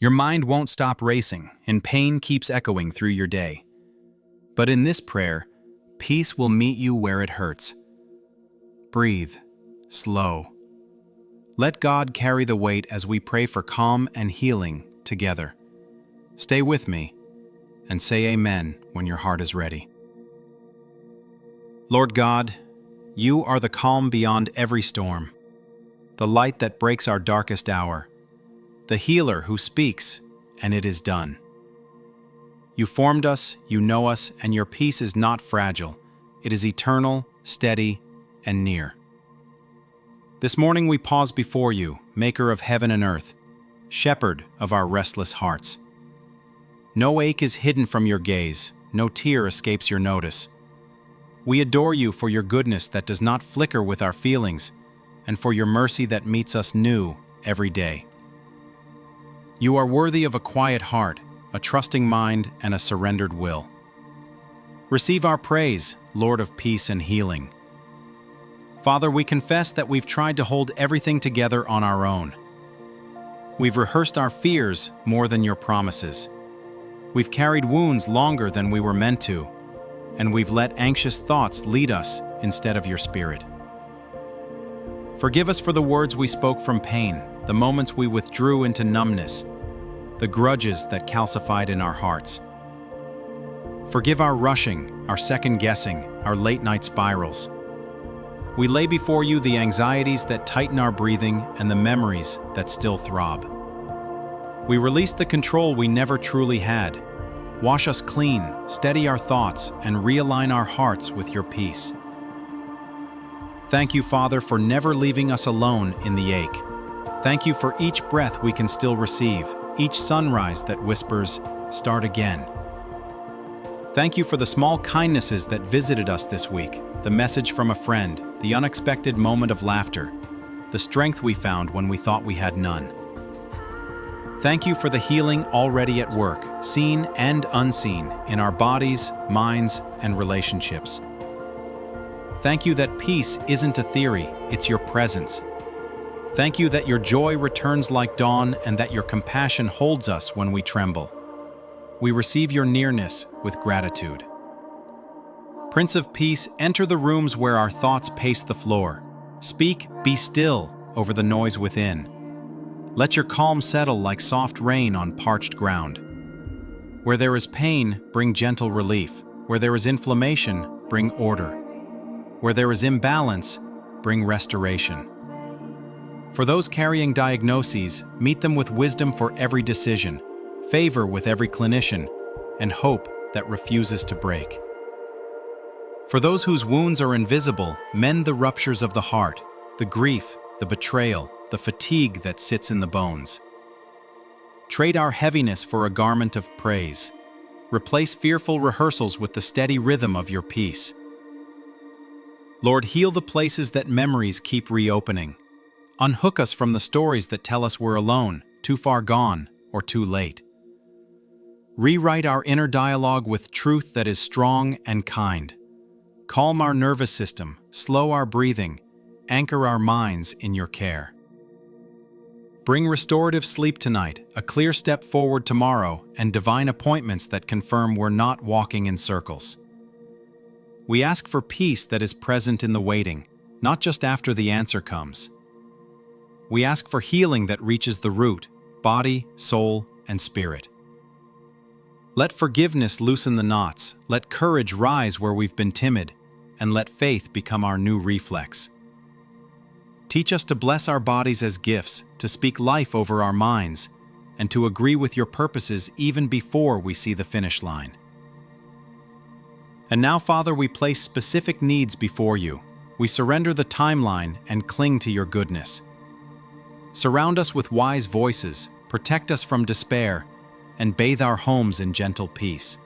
Your mind won't stop racing, and pain keeps echoing through your day. But in this prayer, peace will meet you where it hurts. Breathe, slow. Let God carry the weight as we pray for calm and healing together. Stay with me and say amen when your heart is ready. Lord God, you are the calm beyond every storm, the light that breaks our darkest hour, the healer who speaks, and it is done. You formed us, you know us, and your peace is not fragile. It is eternal, steady, and near. This morning we pause before you, maker of heaven and earth, shepherd of our restless hearts. No ache is hidden from your gaze, no tear escapes your notice. We adore you for your goodness that does not flicker with our feelings, and for your mercy that meets us new every day. You are worthy of a quiet heart, a trusting mind, and a surrendered will. Receive our praise, Lord of peace and healing. Father, we confess that we've tried to hold everything together on our own. We've rehearsed our fears more than your promises. We've carried wounds longer than we were meant to, and we've let anxious thoughts lead us instead of your Spirit. Forgive us for the words we spoke from pain, the moments we withdrew into numbness, the grudges that calcified in our hearts. Forgive our rushing, our second-guessing, our late-night spirals. We lay before you the anxieties that tighten our breathing and the memories that still throb. We release the control we never truly had. Wash us clean, steady our thoughts, and realign our hearts with your peace. Thank you, Father, for never leaving us alone in the ache. Thank you for each breath we can still receive, each sunrise that whispers, "Start again." Thank you for the small kindnesses that visited us this week, the message from a friend, the unexpected moment of laughter, the strength we found when we thought we had none. Thank you for the healing already at work, seen and unseen, in our bodies, minds, and relationships. Thank you that peace isn't a theory, it's your presence. Thank you that your joy returns like dawn and that your compassion holds us when we tremble. We receive your nearness with gratitude. Prince of Peace, enter the rooms where our thoughts pace the floor. Speak, be still, over the noise within. Let your calm settle like soft rain on parched ground. Where there is pain, bring gentle relief. Where there is inflammation, bring order. Where there is imbalance, bring restoration. For those carrying diagnoses, meet them with wisdom for every decision, favor with every clinician, and hope that refuses to break. For those whose wounds are invisible, mend the ruptures of the heart, the grief, the betrayal, the fatigue that sits in the bones. Trade our heaviness for a garment of praise. Replace fearful rehearsals with the steady rhythm of your peace. Lord, heal the places that memories keep reopening. Unhook us from the stories that tell us we're alone, too far gone, or too late. Rewrite our inner dialogue with truth that is strong and kind. Calm our nervous system, slow our breathing, anchor our minds in your care. Bring restorative sleep tonight, a clear step forward tomorrow, and divine appointments that confirm we're not walking in circles. We ask for peace that is present in the waiting, not just after the answer comes. We ask for healing that reaches the root, body, soul, and spirit. Let forgiveness loosen the knots, let courage rise where we've been timid, and let faith become our new reflex. Teach us to bless our bodies as gifts, to speak life over our minds, and to agree with your purposes even before we see the finish line. And now, Father, we place specific needs before you. We surrender the timeline and cling to your goodness. Surround us with wise voices, protect us from despair, and bathe our homes in gentle peace.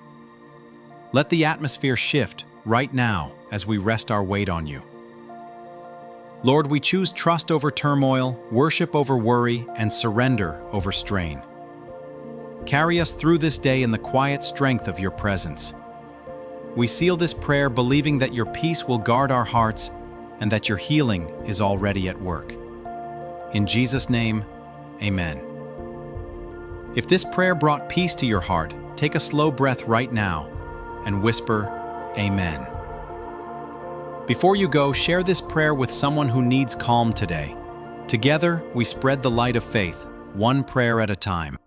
Let the atmosphere shift right now as we rest our weight on you. Lord, we choose trust over turmoil, worship over worry, and surrender over strain. Carry us through this day in the quiet strength of your presence. We seal this prayer believing that your peace will guard our hearts and that your healing is already at work. In Jesus' name, amen. If this prayer brought peace to your heart, take a slow breath right now and whisper, Amen. Before you go, share this prayer with someone who needs calm today. Together, we spread the light of faith, one prayer at a time.